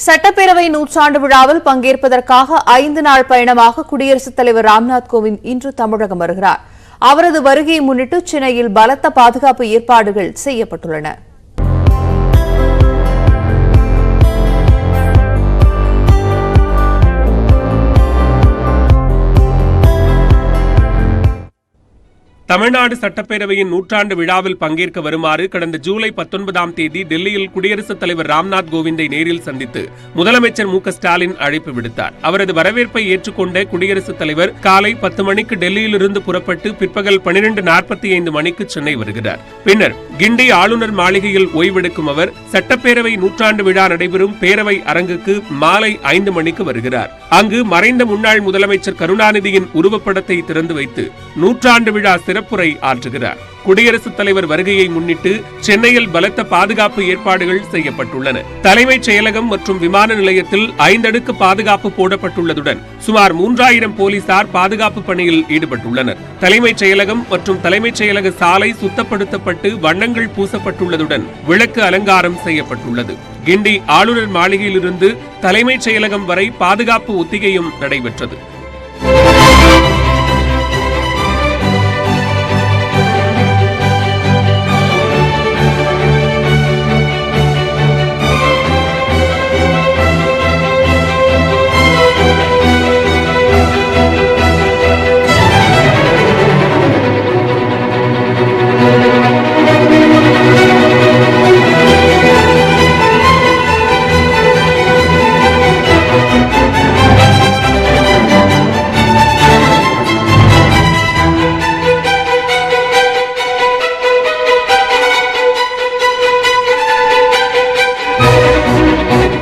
சட்டப்பேரவை நூற்றாண்டு விழாவில் பங்கேற்பதற்காக 5 நாள் பயணமாக குடியரசுத் தலைவர் ராம்நாத் கோவிந்த் இன்று தமிழகம் வருகிறார். அவரது வருகையை முன்னிட்டு சென்னையில் பலத்த பாதுகாப்பு ஏற்பாடுகள் செய்யப்பட்டுள்ளன. தமிழ்நாடு சட்டப்பேரவையின் நூற்றாண்டு விழாவில் பங்கேற்க வருமாறு கடந்த ஜூலை 19ஆம் தேதி டெல்லியில் குடியரசுத் தலைவர் ராம்நாத் கோவிந்தை நேரில் சந்தித்து முதலமைச்சர் மு.க.ஸ்டாலின் அழைப்பு விடுத்தார். அவரது வரவேற்பை ஏற்றுக்கொண்ட குடியரசுத் தலைவர் காலை 10 மணிக்கு டெல்லியிலிருந்து புறப்பட்டு பிற்பகல் 12:45 மணிக்கு சென்னை வருகிறார். பின்னர் கிண்டி ஆளுநர் மாளிகையில் ஓய்வெடுக்கும் அவர் சட்டப்பேரவை நூற்றாண்டு விழா நடைபெறும் பேரவை அரங்குக்கு மாலை 5 மணிக்கு வருகிறார். அங்கு மறைந்த முன்னாள் முதலமைச்சர் கருணாநிதியின் உருவப்படத்தை திறந்து வைத்து நூற்றாண்டு விழா சிறப்புரை ஆற்றுகிறார். குடியரசுத் தலைவர் வருகையை முன்னிட்டு சென்னையில் பலத்த பாதுகாப்பு ஏற்பாடுகள் செய்யப்பட்டுள்ளன. தலைமைச் செயலகம் மற்றும் விமான நிலையத்தில் 5 அடுக்கு பாதுகாப்பு போடப்பட்டுள்ளதுடன் சுமார் 3000 போலீசார் பாதுகாப்பு பணியில் ஈடுபட்டுள்ளனர். தலைமைச் செயலகம் மற்றும் தலைமைச் செயலக சாலை சுத்தப்படுத்தப்பட்டு வண்ணங்கள் பூசப்பட்டுள்ளதுடன் விளக்கு அலங்காரம் செய்யப்பட்டுள்ளது. கிண்டி ஆளுநர் மாளிகையிலிருந்து தலைமைச் செயலகம் வரை பாதுகாப்பு ஒத்திகையும் நடைபெற்றது.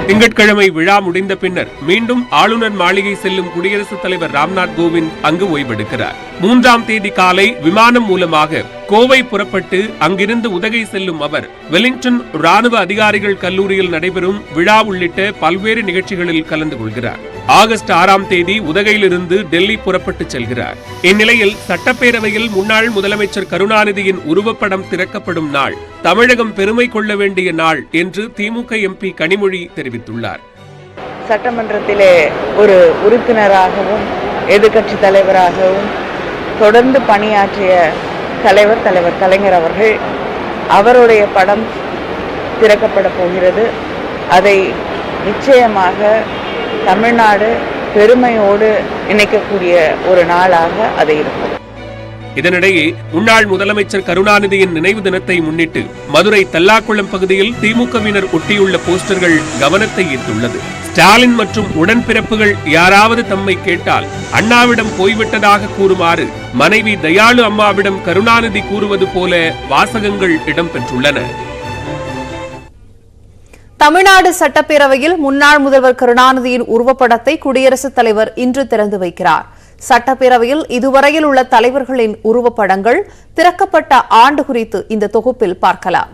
திங்கட்கிழமை விழா முடிந்த பின்னர் மீண்டும் ஆளுநர் மாளிகை செல்லும் குடியரசுத் தலைவர் ராம்நாத் கோவிந்த் அங்கு ஓய்வெடுக்கிறார். 3ஆம் தேதி காலை விமானம் மூலமாக கோவை புறப்பட்டு அங்கிருந்து உதகை செல்லும் அவர் வெலிங்டன் ராணுவ அதிகாரிகள் கல்லூரியில் நடைபெறும் விழா உள்ளிட்ட பல்வேறு நிகழ்ச்சிகளில் கலந்து கொள்கிறார். ஆகஸ்ட் 6ஆம் தேதி உதகையிலிருந்து டெல்லி புறப்பட்டு செல்கிறார். இந்நிலையில் சட்டப்பேரவையில் முன்னாள் முதலமைச்சர் கருணாநிதியின் உருவப்படம் திறக்கப்படும் நாள் தமிழகம் பெருமை கொள்ள வேண்டிய நாள் என்று திமுக எம்பி கனிமொழி தெரிவித்துள்ளார். சட்டமன்றத்திலே ஒரு உறுப்பினராகவும் எதிர்க்கட்சி தலைவராகவும் தொடர்ந்து பணியாற்றிய தலைவர் கலைஞர் அவர்கள் அவருடைய படம் திறக்கப்பட போகிறது. அதை நிச்சயமாக தமிழ்நாடு பெருமையோடு நினைக்கக்கூடிய ஒரு நாளாக அது இருக்கும். இதனிடையே முன்னாள் முதலமைச்சர் கருணாநிதியின் நினைவு தினத்தை முன்னிட்டு மதுரை தல்லாக்குளம் பகுதியில் திமுகவினர் ஒட்டியுள்ள போஸ்டர்கள் கவனத்தை ஈர்த்துள்ளது. ஸ்டாலின் மற்றும் உடன்பிறப்புகள் யாராவது தம்மை கேட்டால் அண்ணாவிடம் போய்விட்டதாக கூறுமாறு மனைவி தயாளு அம்மாவிடம் கருணாநிதி கூறுவது போல வாசகங்கள் இடம்பெற்றுள்ளன. தமிழ்நாடு சட்டப்பேரவையில் முன்னாள் முதல்வர் கருணாநிதியின் உருவப்படத்தை குடியரசுத் தலைவர் இன்று திறந்து வைக்கிறார். சட்டப்பேரவையில் இதுவரையில் உள்ள தலைவர்களின் உருவப்படங்கள் திறக்கப்பட்ட ஆண்டு குறித்து இந்த தொகுப்பில் பார்க்கலாம்.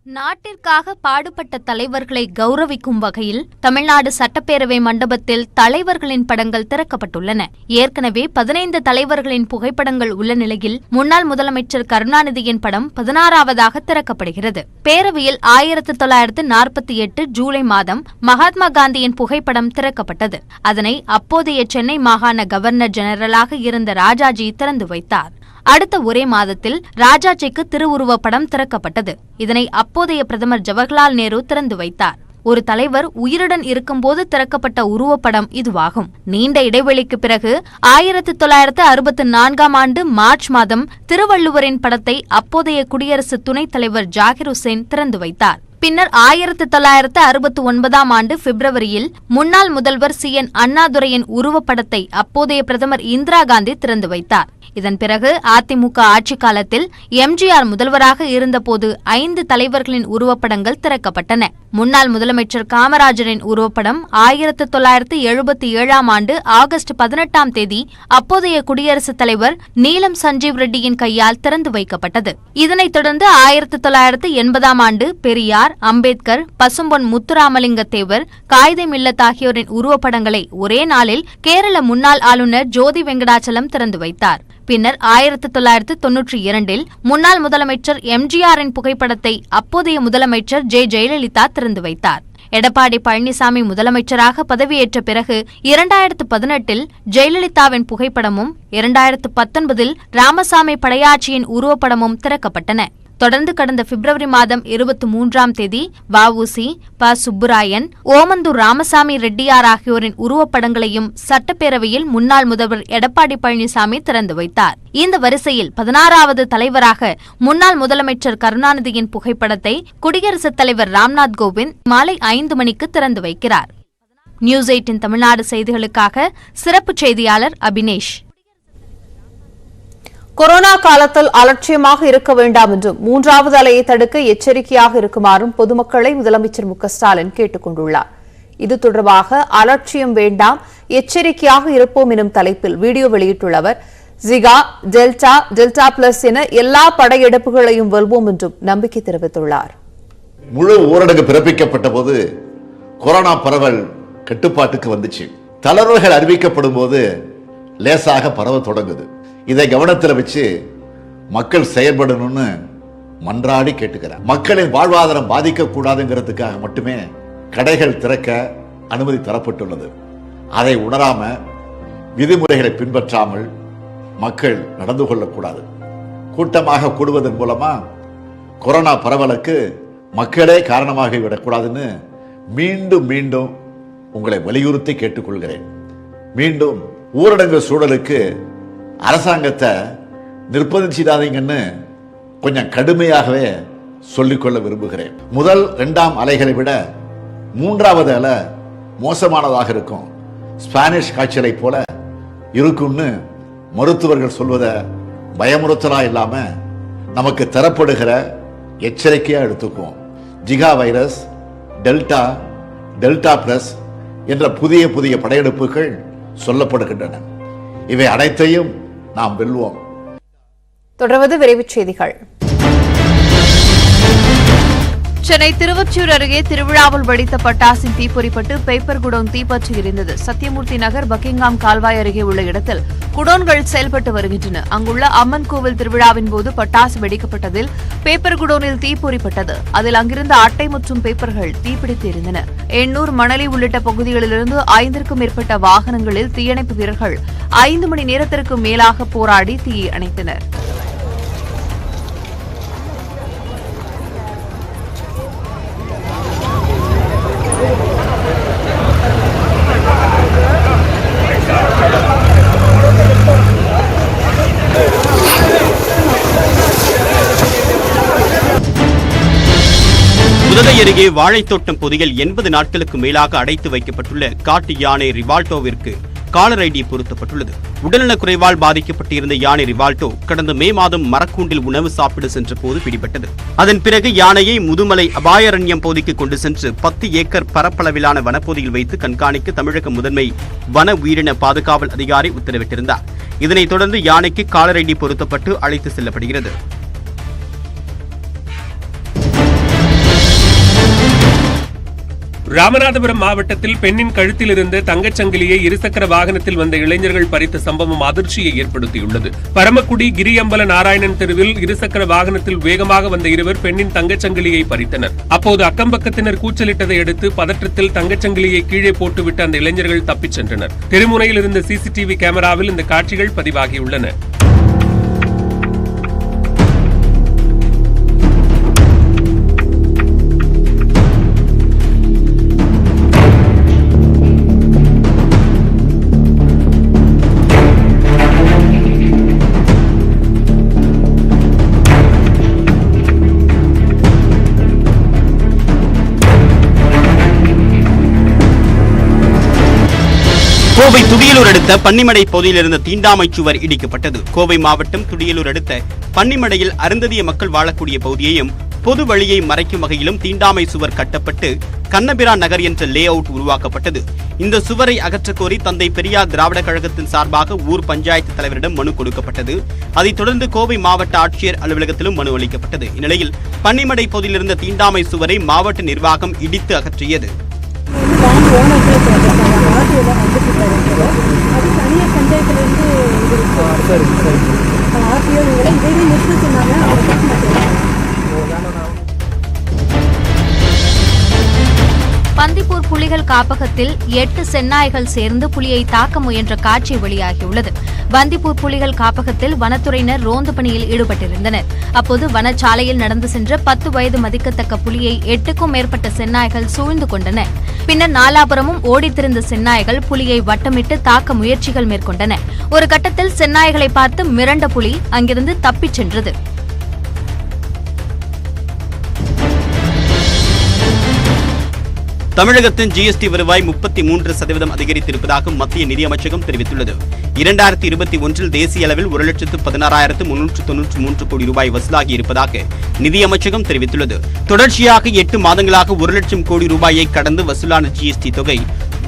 நாட்டிற்காக பாடுபட்ட தலைவர்களை கௌரவிக்கும் வகையில் தமிழ்நாடு சட்டப்பேரவை மண்டபத்தில் தலைவர்களின் படங்கள் திறக்கப்பட்டுள்ளன. ஏற்கனவே 15 தலைவர்களின் புகைப்படங்கள் உள்ள நிலையில் முன்னாள் முதலமைச்சர் கருணாநிதியின் படம் 16வதாக திறக்கப்படுகிறது. பேரவையில் 1948 ஜூலை மாதம் மகாத்மா காந்தியின் புகைப்படம் திறக்கப்பட்டது. அதனை அப்போதைய சென்னை மாகாண கவர்னர் ஜெனரலாக இருந்த ராஜாஜி திறந்து வைத்தார். அடுத்த ஒரே மாதத்தில் ராஜாஜிக்கு திருவுருவப் படம் திறக்கப்பட்டது. இதனை அப்போதைய பிரதமர் ஜவஹர்லால் நேரு திறந்து வைத்தார். ஒரு தலைவர் உயிருடன் இருக்கும்போது திறக்கப்பட்ட உருவப்படம் இதுவாகும். நீண்ட இடைவெளிக்கு பிறகு 1964ஆம் ஆண்டு மார்ச் மாதம் திருவள்ளுவரின் படத்தை அப்போதைய குடியரசு துணைத் தலைவர் ஜாகிர் ஹுசேன் திறந்து வைத்தார். பின்னர் 1969ஆம் ஆண்டு பிப்ரவரியில் முன்னாள் முதல்வர் CN அண்ணாதுரையின் உருவப்படத்தை அப்போதைய பிரதமர் இந்திரா காந்தி திறந்து வைத்தார். இதன் பிறகு அதிமுக ஆட்சி காலத்தில் MGR முதல்வராக இருந்தபோது 5 தலைவர்களின் உருவப்படங்கள் திறக்கப்பட்டன. முன்னாள் முதலமைச்சர் காமராஜரின் உருவப்படம் 1977ஆம் ஆண்டு ஆகஸ்ட் 18ஆம் தேதி அப்போதைய குடியரசுத் தலைவர் நீலம் சஞ்சீவ் ரெட்டியின் கையால் திறந்து வைக்கப்பட்டது. இதனைத் தொடர்ந்து 1980ஆம் ஆண்டு பெரியார், அம்பேத்கர், பசும்பொன் முத்துராமலிங்க தேவர், காயிதே மில்லத் ஆகியோரின் உருவப்படங்களை ஒரே நாளில் கேரள முன்னாள் ஆளுநர் ஜோதி வெங்கடாச்சலம் திறந்து வைத்தார். பின்னர் 1992இல் முன்னாள் முதலமைச்சர் MGRின் புகைப்படத்தை அப்போதைய முதலமைச்சர் ஜெயலலிதா திறந்து வைத்தார். எடப்பாடி பழனிசாமி முதலமைச்சராக பதவியேற்ற பிறகு 2018இல் ஜெயலலிதாவின் புகைப்படமும் 2019இல் ராமசாமி படையாச்சியின் உருவப்படமும் திறக்கப்பட்டன. தொடர்ந்து கடந்த பிப்ரவரி மாதம் 23ஆம் தேதி வ.உ.சி., ப. சுப்புராயன், ஓமந்தூர் ராமசாமி ரெட்டியார் ஆகியோரின் உருவப்படங்களையும் சட்டப்பேரவையில் முன்னாள் முதல்வர் எடப்பாடி பழனிசாமி திறந்து வைத்தார். இந்த வரிசையில் 16வது தலைவராக முன்னாள் முதலமைச்சர் கருணாநிதியின் புகைப்படத்தை குடியரசுத் தலைவர் ராம்நாத் கோவிந்த் மாலை 5 மணிக்கு திறந்து வைக்கிறார். நியூஸ் 8 தமிழ்நாடு செய்திகளுக்காக சிறப்பு செய்தியாளர் அபினேஷ். கொரோனா காலத்தில் அலட்சியமாக இருக்க வேண்டாம் என்றும் 3வது அலையை தடுக்க எச்சரிக்கையாக இருக்குமாறும் பொதுமக்களை முதலமைச்சர் மு.க.ஸ்டாலின் கேட்டுக் கொண்டுள்ளார். இது தொடர்பாக அலட்சியம் வேண்டாம், எச்சரிக்கையாக இருப்போம் எனும் தலைப்பில் வீடியோ வெளியிட்டுள்ள அவர், ஜிகா, டெல்டா பிளஸ் என எல்லா படையெடுப்புகளையும் வெல்வோம் என்றும் நம்பிக்கை தெரிவித்துள்ளார். முழு ஊரடங்கு பிறப்பிக்கப்பட்ட போது கொரோனா பரவல் கட்டுப்பாட்டுக்கு வந்துச்சு. தளர்வுகள் அறிவிக்கப்படும் போது லேசாக பரவ தொடங்குது. இதை கவனத்தில் வச்சு மக்கள் செயல்படணும்னு மன்றாடி கேட்டுக்கிறார். மக்களின் வாழ்வாதாரம் பாதிக்க கூடாதுங்கிறதுக்காக மட்டுமே கடைகள் திறக்க அனுமதி தரப்பட்டுள்ளது. அதை உணராம விதிமுறைகளை பின்பற்றாமல் மக்கள் நடந்து கொள்ளக்கூடாது. கூட்டமாக கூடுவதன் மூலமா கொரோனா பரவலுக்கு மக்களே காரணமாகி விடக்கூடாதுன்னு மீண்டும் மீண்டும் உங்களை வலியுறுத்தி கேட்டுக்கொள்கிறேன். மீண்டும் ஊரடங்கு சூழலுக்கு அரசாங்கத்தை நிர்பந்திச்சிடாதீங்கன்னு கொஞ்சம் கடுமையாகவே சொல்லிக்கொள்ள விரும்புகிறேன். முதல் 2ஆம் அலைகளை விட 3வது அலை மோசமானதாக இருக்கும். ஸ்பானிஷ் காய்ச்சலை போல இருக்கும்னு மருத்துவர்கள் சொல்வதை பயமுறுத்தலா இல்லாம நமக்கு தரப்படுகிற எச்சரிக்கையா எடுத்துக்குவோம். ஜிகா வைரஸ், டெல்டா பிளஸ் என்ற புதிய படையெடுப்புகள் சொல்லப்படுகின்றன. இவை அனைத்தையும் நாம் வெல்வோம். தொடர்வது விரைவுச் செய்திகள். சென்னை திருவொற்றியூர் அருகே திருவிழாவில் வெடித்த பட்டாசின் தீப்பொறிப்பட்டு பேப்பர் குடோன் தீப்பற்றி எரிந்தது. சத்தியமூர்த்தி நகர் பக்கிங்காம் கால்வாய் அருகே உள்ள இடத்தில் குடோன்கள் செயல்பட்டு வருகின்றன. அங்குள்ள அம்மன் கோவில் திருவிழாவின் போது பட்டாசு வெடிக்கப்பட்டதில் பேப்பர் குடோனில் தீப்பொறிப்பட்டது. அதில் அங்கிருந்த அட்டை மற்றும் பேப்பர்கள் தீப்பிடித்து எரிந்தன. எண்ணூர், மணலி உள்ளிட்ட பகுதிகளிலிருந்து 5க்கும் மேற்பட்ட வாகனங்களில் தீயணைப்பு வீரர்கள் 5 மணி நேரத்திற்கு மேலாக போராடி தீயை அணைத்தனர். உதகை அருகே வாழைத்தோட்டம் பொதியில் 80 நாட்களுக்கு மேலாக அடைத்து வைக்கப்பட்டுள்ள காட்டு யானை ரிவால்டோவிற்கு காலர் ஐடி பொருத்தப்பட்டுள்ளது. உடல்நலக் குறைவால் பாதிக்கப்பட்டிருந்த யானை ரிவால்டோ கடந்த மே மாதம் மரக்கூண்டில் உணவு சாப்பிட சென்ற போது பிடிபட்டது. அதன் பிறகு யானையை முதுமலை அபாயரண்யம் பகுதிக்கு கொண்டு சென்று 10 ஏக்கர் பரப்பளவிலான வனப்பகுதியில் வைத்து கண்காணிக்க தமிழக முதன்மை வன உயிரின பாதுகாவல் அதிகாரி உத்தரவிட்டிருந்தார். இதனைத் தொடர்ந்து யானைக்கு காலர் ஐடி பொருத்தப்பட்டு அழைத்து செல்லப்படுகிறது. ராமநாதபுரம் மாவட்டத்தில் பெண்ணின் கழுத்தில் இருந்த தங்கச்சங்கிலியை இருசக்கர வாகனத்தில் வந்த இளைஞர்கள் பறித்த சம்பவம் அதிர்ச்சியை ஏற்படுத்தியுள்ளது. பரமக்குடி கிரியம்பல நாராயணன் தெருவில் இருசக்கர வாகனத்தில் வேகமாக வந்த இருவர் பெண்ணின் தங்கச்சங்கிலியை பறித்தனர். அப்போது அக்கம்பக்கத்தினர் கூச்சலிட்டதை அடுத்து பதற்றத்தில் தங்கச்சங்கிலியை கீழே போட்டுவிட்டு அந்த இளைஞர்கள் தப்பிச் சென்றனர். தெருமுனையில் இருந்த சிசிடிவி கேமராவில் இந்த காட்சிகள் பதிவாகியுள்ளன. கோவை துடியலூர் அடுத்த பன்னிமடை பகுதியில் இருந்த தீண்டாமை சுவர் இடிக்கப்பட்டது. கோவை மாவட்டம் துடியலூர் அடுத்த பன்னிமடையில் அருந்ததிய மக்கள் வாழக்கூடிய பகுதியையும் பொது வழியை மறைக்கும் வகையிலும் தீண்டாமை சுவர் கட்டப்பட்டு கண்ணபிரான் நகர் என்ற லே அவுட் உருவாக்கப்பட்டது. இந்த சுவரை அகற்றக்கோரி தந்தை பெரியார் திராவிட கழகத்தின் சார்பாக ஊர் பஞ்சாயத்து தலைவரிடம் மனு கொடுக்கப்பட்டது. அதைத் தொடர்ந்து கோவை மாவட்ட ஆட்சியர் அலுவலகத்திலும் மனு அளிக்கப்பட்டது. இந்நிலையில் பன்னிமடை பகுதியில் இருந்த தீண்டாமை சுவரை மாவட்ட நிர்வாகம் இடித்து அகற்றியது. பந்திப்பூர் புலிகள் காப்பகத்தில் 8 செந்நாய்கள் சேர்ந்து புலியை தாக்க முயன்ற காட்சி வெளியாகியுள்ளது. பந்திப்பூர் புலிகள் காப்பகத்தில் வனத்துறையினர் ரோந்து பணியில் ஈடுபட்டிருந்தனர். அப்போது வனச்சாலையில் நடந்து சென்ற 10 வயது மதிக்கத்தக்க புலியை 8க்கும் மேற்பட்ட செந்நாய்கள் சூழ்ந்து கொண்டன. பின்னர் நாலாபுரமும் ஓடித்திருந்த செந்நாய்கள் புலியை வட்டமிட்டு தாக்க முயற்சிகள் மேற்கொண்டன. ஒரு கட்டத்தில் செந்நாய்களை பார்த்து மிரண்ட புலி அங்கிருந்து தப்பிச் சென்றது. தமிழகத்தின் ஜிஎஸ்டி வருவாய் 33% அதிகரித்திருப்பதாக மத்திய நிதியமைச்சகம் தெரிவித்துள்ளது. 2021 தேசிய அளவில் 1,16,393 கோடி ரூபாய் வசூலாகி இருப்பதாக நிதியமைச்சகம் தெரிவித்துள்ளது. தொடர்ச்சியாக 8 மாதங்களாக 1 லட்சம் கோடி ரூபாயை கடந்து வசூலான ஜிஎஸ்டி தொகை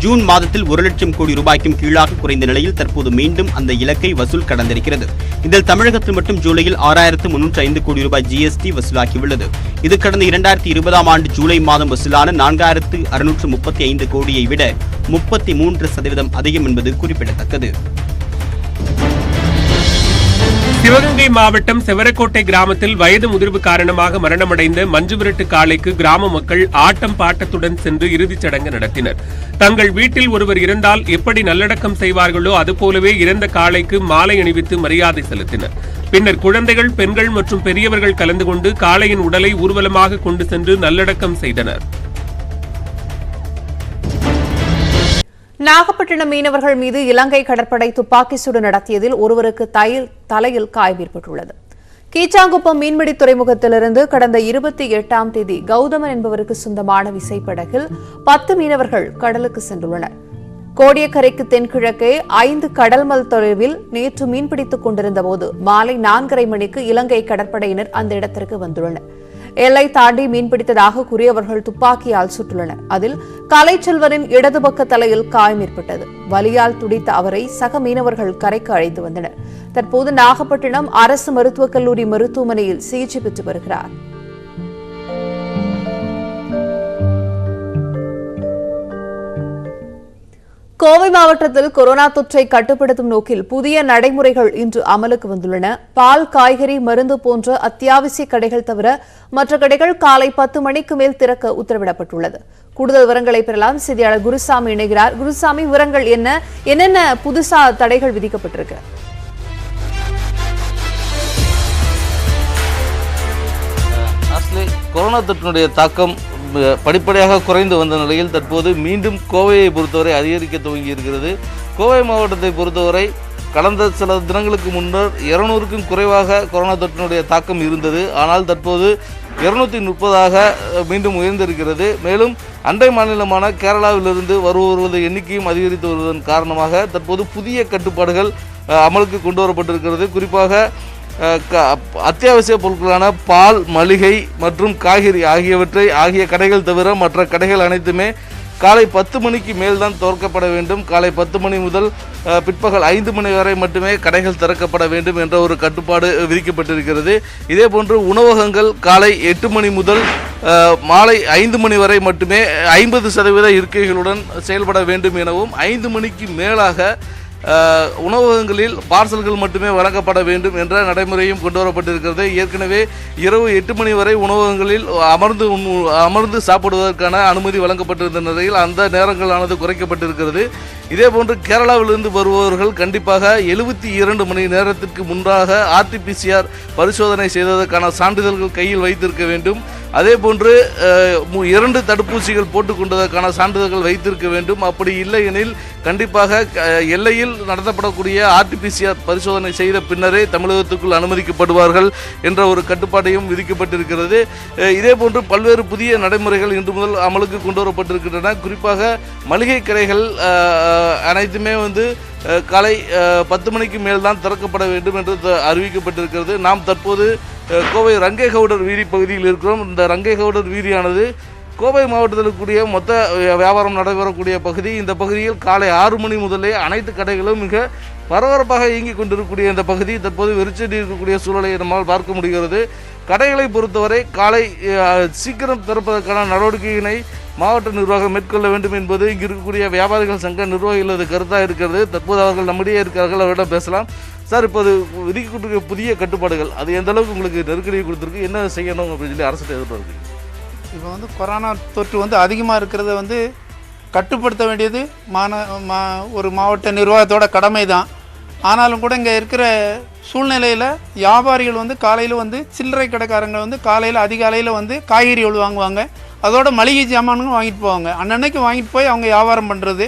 ஜூன் மாதத்தில் 1 லட்சம் கோடி ரூபாய்க்கும் கீழாக குறைந்த நிலையில் தற்போது மீண்டும் அந்த இலக்கை வசூல் கடந்திருக்கிறது. இதில் தமிழகத்தில் மட்டும் ஜூலையில் 6,305 கோடி ரூபாய் ஜிஎஸ்டி வசூலாகியுள்ளது. இது கடந்த 2020ஆம் ஆண்டு ஜூலை மாதம் வசூலான 4,635 கோடியை விட 33% அதிகம் என்பது குறிப்பிடத்தக்கது. சிவகங்கை மாவட்டம் செவரக்கோட்டை கிராமத்தில் வயது முதிர்வு காரணமாக மரணமடைந்த மஞ்சுவிரட்டு காளைக்கு கிராம மக்கள் ஆட்டம் பாட்டத்துடன் சென்று இறுதிச் சடங்கு நடத்தினர். தங்கள் வீட்டில் ஒருவர் இறந்தால் எப்படி நல்லடக்கம் செய்வார்களோ அதுபோலவே இறந்த காளைக்கு மாலை அணிவித்து மரியாதை செலுத்தினர். பின்னர் குழந்தைகள், பெண்கள் மற்றும் பெரியவர்கள் கலந்து கொண்டு காளையின் உடலை ஊர்வலமாக கொண்டு சென்று நல்லடக்கம் செய்தனர். நாகப்பட்டினம் மீனவர்கள் மீது இலங்கை கடற்படை துப்பாக்கி சூடு நடத்தியதில் ஒருவருக்கு தலையில் காயம் ஏற்பட்டுள்ளது. கீச்சாங்குப்பம் மீன்பிடி துறைமுகத்திலிருந்து கடந்த 28ஆம் தேதி கௌதமன் என்பவருக்கு சொந்தமான விசைப்படகில் 10 மீனவர்கள் கடலுக்கு சென்றுள்ளனர். கோடியக்கரைக்கு தென்கிழக்கே 5 கடல்மல் தொலைவில் நேற்று மீன்பிடித்துக் கொண்டிருந்த போது மாலை 4:30 மணிக்கு இலங்கை கடற்படையினர் அந்த இடத்திற்கு வந்துள்ளனர். எல்லை தாண்டி மீன்பிடித்ததாக கூறியவர்கள் துப்பாக்கியால் சுட்டுள்ளனர். அதில் கலைச்செல்வரின் இடது பக்க தலையில் காயம் ஏற்பட்டது. வலியால் துடித்த அவரை சக மீனவர்கள் கரைக்கு அழைத்து வந்தனர். தற்போது நாகப்பட்டினம் அரசு மருத்துவக் கல்லூரி மருத்துவமனையில் சிகிச்சை பெற்று வருகிறார். கோவை மாவட்டத்தில் கொரோனா தொற்றை கட்டுப்படுத்தும் நோக்கில் புதிய நடைமுறைகள் இன்று அமலுக்கு வந்துள்ளன. பால், காய்கறி, மருந்து போன்ற அத்தியாவசிய கடைகள் தவிர மற்ற கடைகள் காலை 10 மணிக்கு மேல் திறக்க உத்தரவிடப்பட்டுள்ளது. கூடுதல் விவரங்களை பெறலாம். செய்தியாளர் குருசாமி இணைகிறார். குருசாமி, விவரங்கள் என்னென்ன புதுசா தடைகள் விதிக்கப்பட்டிருக்கு? கொரோனா தொற்றினுடைய தாக்கம் படிப்படியாக குறைந்து வந்த நிலையில் தற்போது மீண்டும் கோவையை பொறுத்தவரை அதிகரிக்க துவங்கி இருக்கிறது. கோவை மாவட்டத்தை பொறுத்தவரை கடந்த சில தினங்களுக்கு முன்னர் 200க்கும் குறைவாக கொரோனா தொற்றினுடைய தாக்கம் இருந்தது. ஆனால் தற்போது 230ஆக மீண்டும் உயர்ந்திருக்கிறது. மேலும் அண்டை மாநிலமான கேரளாவிலிருந்து வருபவர்களது எண்ணிக்கையும் அதிகரித்து வருவதன் காரணமாக தற்போது புதிய கட்டுப்பாடுகள் அமலுக்கு கொண்டு வரப்பட்டிருக்கிறது. குறிப்பாக அத்தியாவசிய பொருட்களான பால், மளிகை மற்றும் காய்கறி ஆகிய கடைகள் தவிர மற்ற கடைகள் அனைத்துமே காலை 10 மணிக்கு மேல் தான் திறக்கப்பட வேண்டும். காலை 10 மணி முதல் பிற்பகல் 5 மணி வரை மட்டுமே கடைகள் திறக்கப்பட வேண்டும் என்ற ஒரு கட்டுப்பாடு விதிக்கப்பட்டிருக்கிறது. இதேபோன்று உணவகங்கள் காலை 8 மணி முதல் மாலை 5 மணி வரை மட்டுமே 50% இருக்கைகளுடன் செயல்பட வேண்டும் எனவும் 5 மணிக்கு மேலாக உணவகங்களில் பார்சல்கள் மட்டுமே வழங்கப்பட வேண்டும் என்ற நடைமுறையும் கொண்டு வரப்பட்டிருக்கிறது. ஏற்கனவே இரவு 8 மணி வரை உணவகங்களில் அமர்ந்து சாப்பிடுவதற்கான அனுமதி வழங்கப்பட்டிருந்த நிலையில் அந்த நேரங்களானது குறைக்கப்பட்டிருக்கிறது. இதேபோன்று கேரளாவிலிருந்து வருபவர்கள் கண்டிப்பாக 72 மணி நேரத்திற்கு முன்பாக RT-PCR பரிசோதனை செய்ததற்கான சான்றிதழ்கள் கையில் வைத்திருக்க வேண்டும். அதேபோன்று 2 தடுப்பூசிகள் போட்டுக்கொண்டதற்கான சான்றிதழ்கள் வைத்திருக்க வேண்டும். அப்படி இல்லை எனில் கண்டிப்பாக எல்லையில் நடத்தப்படக்கூடிய RT-PCR பரிசோதனை செய்த பின்னரே தமிழகத்துக்குள் அனுமதிக்கப்படுவார்கள் என்ற ஒரு கட்டுப்பாட்டையும் விதிக்கப்பட்டிருக்கிறது. இதேபோன்று பல்வேறு புதிய நடைமுறைகள் இன்று முதல் அமலுக்கு கொண்டு வரப்பட்டிருக்கின்றன. குறிப்பாக மளிகை கடைகள் அனைத்துமே காலை 10 மணிக்கு மேல் தான் திறக்கப்பட வேண்டும் என்று அறிவிக்கப்பட்டிருக்கிறது. நாம் தற்போது கோவை ரங்கேகவுடர் வீதி பகுதியில் இருக்கிறோம். இந்த ரங்கேகவுடர் வீதியானது கோவை மாவட்டத்தில் இருக்கக்கூடிய மொத்த வியாபாரம் நடைபெறக்கூடிய பகுதி. இந்த பகுதியில் காலை 6 மணி முதலே அனைத்து கடைகளும் மிக பரபரப்பாக இயங்கிக் கொண்டிருக்கக்கூடிய இந்த பகுதி தற்போது வெறிச்செடி இருக்கக்கூடிய சூழலை நம்மால் பார்க்க முடிகிறது. கடைகளை பொறுத்தவரை காலை சீக்கிரம் திறப்பதற்கான நடவடிக்கையினை மாவட்ட நிர்வாகம் மேற்கொள்ள வேண்டும் என்பது இங்கு இருக்கக்கூடிய வியாபாரிகள் சங்க நிர்வாகிகளது கருத்தாக இருக்கிறது. தற்போது அவர்கள் நம்மிடையே இருக்கிறார்கள், அவரிடம் பேசலாம். சார், இப்போது விதிக்கப்பட்டிருக்க புதிய கட்டுப்பாடுகள் அது எந்த அளவுக்கு உங்களுக்கு நெருக்கடியை கொடுத்துருக்கு, என்ன செய்யணும் அப்படின்னு சொல்லி அரசு எதிர்பார்க்குறீங்க? இப்போ வந்து கொரோனா தொற்று வந்து அதிகமாக இருக்கிறத வந்து கட்டுப்படுத்த வேண்டியது ஒரு மாவட்ட நிர்வாகத்தோட கடமை தான். ஆனாலும் கூட இங்கே இருக்கிற சூழ்நிலையில் வியாபாரிகள் வந்து காலையில் வந்து சில்லறை கடைக்காரங்க வந்து காலையில் அதிகாலையில் வந்து காய்கறிகள் வாங்குவாங்க, அதோட மளிகை சாமான்களும் வாங்கிட்டு போவாங்க. அன்னன்னைக்கு வாங்கிட்டு போய் அவங்க வியாபாரம் பண்ணுறது.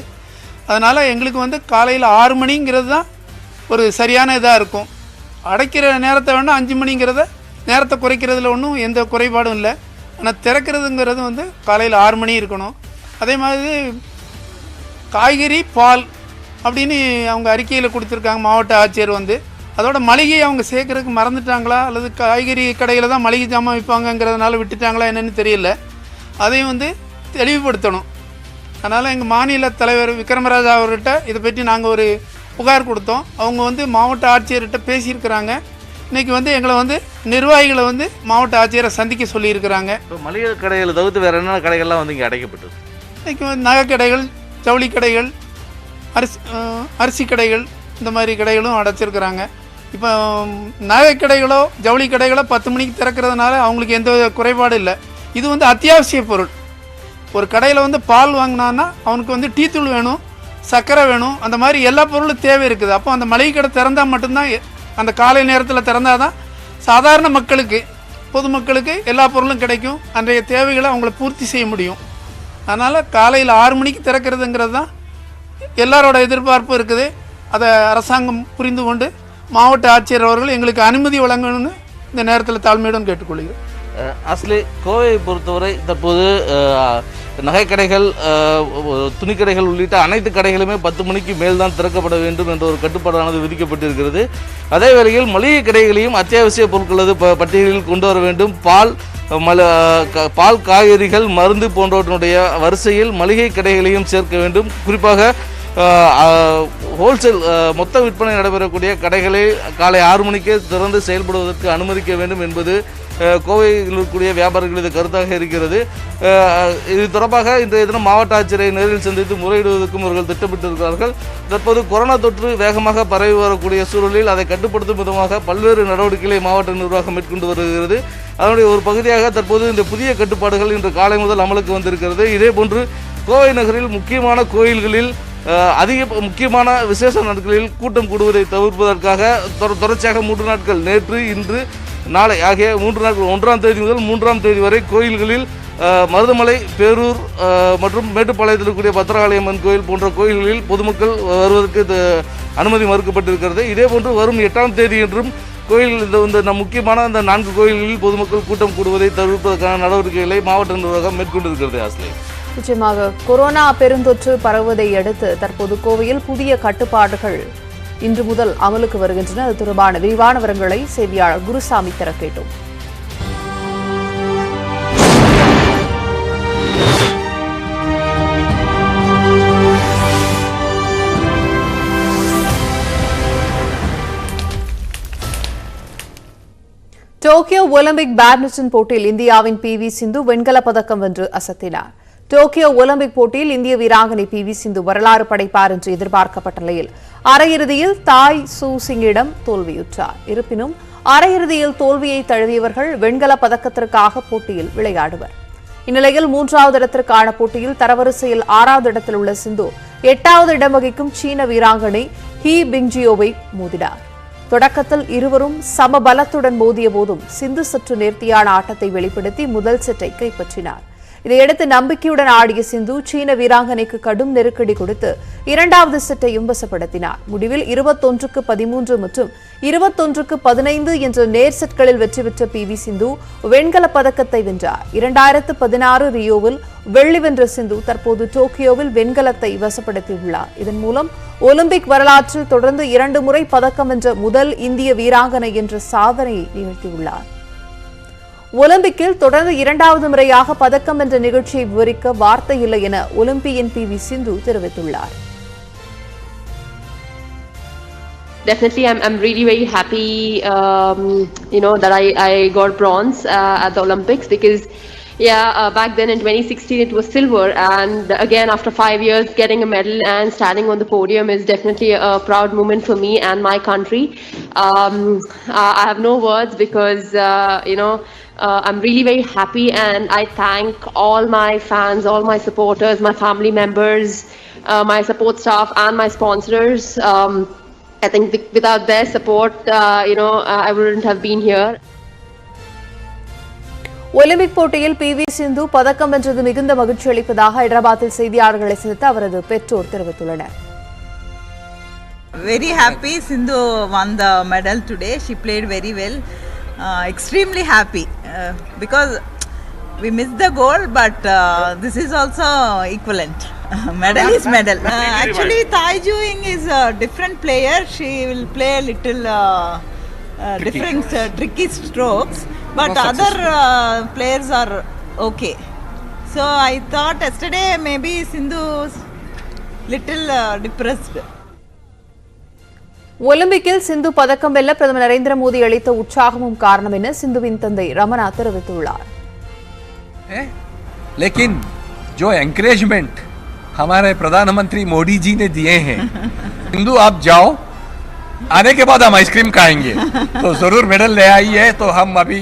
அதனால் எங்களுக்கு வந்து காலையில் 6 மணிங்கிறது தான் ஒரு சரியான இதாக இருக்கும். அடைக்கிற நேரத்தை வேணால் 5 மணிங்கிறத நேரத்தை குறைக்கிறதுல ஒன்றும் எந்த குறைபாடும் இல்லை. ஆனால் திறக்கிறதுங்கிறது வந்து காலையில் 6 மணி இருக்கணும். அதே மாதிரி காய்கறி பால் அப்படின்னு அவங்க அறிக்கையில் கொடுத்துருக்காங்க மாவட்ட ஆட்சியர் வந்து. அதோட மளிகை அவங்க சேர்க்கறதுக்கு மறந்துட்டாங்களா அல்லது காய்கறி கடையில் தான் மளிகை ஜாமான் விற்பாங்கங்கிறதுனால விட்டுட்டாங்களா என்னென்னு தெரியல. அதையும் வந்து தெளிவுபடுத்தணும். அதனால் எங்கள் மாநில தலைவர் விக்ரமராஜா அவர்கிட்ட இதை பற்றி நாங்கள் ஒரு புகார் கொடுத்தோம். அவங்க வந்து மாவட்ட ஆட்சியர்கிட்ட பேசியிருக்கிறாங்க. இன்றைக்கி வந்து எங்களை வந்து நிர்வாகிகளை வந்து மாவட்ட ஆட்சியரை சந்திக்க சொல்லியிருக்கிறாங்க. இப்போ மளிகை கடைகளை தவிர்த்து வேறு என்னென்ன கடைகள்லாம் வந்து இங்கே அடைக்கப்பட்டது? இன்றைக்கி வந்து நகை கடைகள், ஜவுளி கடைகள், அரிசி கடைகள், இந்த மாதிரி கடைகளும் அடைச்சிருக்கிறாங்க. இப்போ நகை கடைகளோ ஜவுளி கடைகளோ 10 மணிக்கு திறக்கிறதுனால அவங்களுக்கு எந்த குறைபாடும் இல்லை. இது வந்து அத்தியாவசிய பொருள். ஒரு கடையில் வந்து பால் வாங்கினான்னா அவனுக்கு வந்து டீ தூள் வேணும், சர்க்கரை வேணும், அந்த மாதிரி எல்லா பொருளும் தேவை இருக்குது. அப்போ அந்த மளிகை கடை திறந்தால் மட்டும்தான், அந்த காலை நேரத்தில் திறந்தால் தான் சாதாரண மக்களுக்கு, பொதுமக்களுக்கு எல்லா பொருளும் கிடைக்கும். அன்றைய தேவைகளை அவங்கள பூர்த்தி செய்ய முடியும். அதனால் காலையில் 6 மணிக்கு திறக்கிறதுங்கிறது தான் எல்லாரோட எதிர்பார்ப்பு இருக்குது. அதை அரசாங்கம் புரிந்து கொண்டு மாவட்ட ஆட்சியர் அவர்கள் எங்களுக்கு அனுமதி வழங்கணும்னு இந்த நேரத்தில் தாழ்மையுடன் கேட்டுக்கொள்கிறேன். ஆஸ்லே, கோவையை பொறுத்தவரை தற்போது நகைக்கடைகள், துணிக்கடைகள் உள்ளிட்ட அனைத்து கடைகளுமே 10 மணிக்கு மேல் தான் திறக்கப்பட வேண்டும் என்ற ஒரு கட்டுப்பாடானது விதிக்கப்பட்டிருக்கிறது. அதே வேளையில் மளிகை கடைகளையும் அத்தியாவசிய பொருட்களது பட்டியலில் கொண்டு வர வேண்டும். பால், காய்கறிகள், மருந்து போன்றவற்றினுடைய வரிசையில் மளிகை கடைகளையும் சேர்க்க வேண்டும். குறிப்பாக ஹோல்சேல் மொத்த விற்பனை நடைபெறக்கூடிய கடைகளை காலை 6 மணிக்கே திறந்து செயல்படுவதற்கு அனுமதிக்க வேண்டும் என்பது கோவையில் இருக்கக்கூடிய வியாபாரிகளது கருத்தாக இருக்கிறது. இது தொடர்பாக இன்றைய தினம் மாவட்ட ஆட்சியரை நேரில் சந்தித்து முறையிடுவதற்கும் இவர்கள் திட்டமிட்டிருக்கிறார்கள். தற்போது கொரோனா தொற்று வேகமாக பரவி வரக்கூடிய சூழலில் அதை கட்டுப்படுத்தும் விதமாக பல்வேறு நடவடிக்கைகளை மாவட்ட நிர்வாகம் மேற்கொண்டு வருகிறது. அதனுடைய ஒரு பகுதியாக தற்போது இந்த புதிய கட்டுப்பாடுகள் இன்று காலை முதல் அமலுக்கு வந்திருக்கிறது. இதேபோன்று கோவை நகரில் முக்கியமான கோயில்களில் முக்கியமான விசேஷ நாட்களில் கூட்டம் கூடுவதை தவிர்ப்பதற்காக தொடர்ச்சியாக 3 நாட்கள், நேற்று, இன்று, நாளை ஆகிய 3 நாட்கள், 1ஆம் தேதி முதல் 3ஆம் தேதி வரை கோயில்களில் மருதமலை, பேரூர் மற்றும் மேட்டுப்பாளையத்தில் இருக்கக்கூடிய பத்திரகாளியம்மன் கோயில் போன்ற கோயில்களில் பொதுமக்கள் வருவதற்கு அனுமதி மறுக்கப்பட்டிருக்கிறது. இதேபோன்று வரும் 8ஆம் தேதி என்றும் கோயில்கள் இந்த முக்கியமான இந்த 4 கோயில்களில் பொதுமக்கள் கூட்டம் கூடுவதை தவிர்ப்பதற்கான நடவடிக்கைகளை மாவட்ட நிர்வாகம் மேற்கொண்டிருக்கிறது. ஆஸ்லே, நிச்சயமாக கொரோனா பெருந்தொற்று பரவுவதை அடுத்து தற்போது கோவையில் புதிய கட்டுப்பாடுகள் இன்று முதல் அமலுக்கு வருகின்றன. அது தொடர்பான விரிவான விவரங்களை செய்தியாளர் குருசாமி தர கேட்டோம். டோக்கியோ ஒலிம்பிக் பேட்மிண்டன் போட்டியில் இந்தியாவின் PV சிந்து வெண்கலப் பதக்கம் வென்று அசத்தினார். டோக்கியோ ஒலிம்பிக் போட்டியில் இந்திய வீராங்கனை PV சிந்து வரலாறு படைப்பார் என்று எதிர்பார்க்கப்பட்ட நிலையில் அரையிறுதியில் தாய் சூ சிங்கிடம் தோல்வியுற்றார். இருப்பினும் அரையிறுதியில் தோல்வியை தழுவியவர்கள் வெண்கலப் பதக்கத்திற்காக போட்டியில் விளையாடுவர். இந்நிலையில் 3வது இடத்திற்கான போட்டியில் தரவரிசையில் 6வது இடத்தில் உள்ள சிந்து 8வது இடம் வகிக்கும் சீன வீராங்கனை ஹி பிங்ஜியோவை மோதினார். தொடக்கத்தில் இருவரும் சமபலத்துடன் மோதிய போதும் சிந்து சற்று நேர்த்தியான ஆட்டத்தை வெளிப்படுத்தி முதல் செட்டை கைப்பற்றினார். இதையடுத்து நம்பிக்கையுடன் ஆடிய சிந்து சீன வீராங்கனைக்கு கடும் நெருக்கடி கொடுத்து 2வது செட்டையும் வசப்படுத்தினார். முடிவில் 21-13 மற்றும் 21-15 என்ற நேர் செட்களில் வெற்றி பெற்ற PV சிந்து வெண்கலப் பதக்கத்தை வென்றார். 2016 ரியோவில் வெள்ளி வென்ற சிந்து தற்போது டோக்கியோவில் வெண்கலத்தை வசப்படுத்தியுள்ளார். இதன் மூலம் ஒலிம்பிக் வரலாற்றில் தொடர்ந்து 2 முறை பதக்கம் வென்ற முதல் இந்திய வீராங்கனை என்ற சாதனையை நிகழ்த்தியுள்ளார். ஒலிம்பிக்கில் தொடர்ந்து 2வது முறையாக பதக்கம் வென்ற நிகழ்ச்சியை விவரிக்க வார்த்தை இல்லை என ஒலிம்பியன் PV சிந்து தெரிவித்துள்ளார். Definitely, I'm really very happy, that I got bronze at the Olympics because, back then in 2016 it was silver, and again after 5 years getting a medal and standing on the podium is definitely a proud moment for me and my country. I have no words because I'm really very happy, and I thank all my fans, all my supporters, my family members, my support staff, and my sponsors. I think without their support, I wouldn't have been here. Olympic போட்டியில் PV சிந்து பதக்கம் வென்றது மிகுந்த மகிழ்ச்சி அளிப்பதாக ஹைதராபாத்தில் செய்தியாளர்களை சந்தித்து அவரது பெற்றோர் தெரிவித்துள்ளனர். Very happy. Sindhu won the medal today. She played very well. Extremely happy because we missed the goal, but this is also equivalent. Medal is medal. Actually, Tai Juing is a different player. She will play a little different tricky strokes, but other players are okay. So I thought yesterday maybe Sindhu's little depressed. ஒலிம்பிக்கில் சிந்து பதக்கம் வெல்ல பிரதமர் நரேந்திர மோடி அளித்த உற்சாகமும் காரணம் என சிந்துவின் தந்தை ரமணா தெரிவித்துள்ளார். लेकिन जो एनकरेजमेंट हमारे प्रधानमंत्री मोदी जी ने दिए हैं, सिंधु आप जाओ, आने के बाद हम आइसक्रीम खाएंगे, तो जरूर मेडल ले आई है, तो हम अभी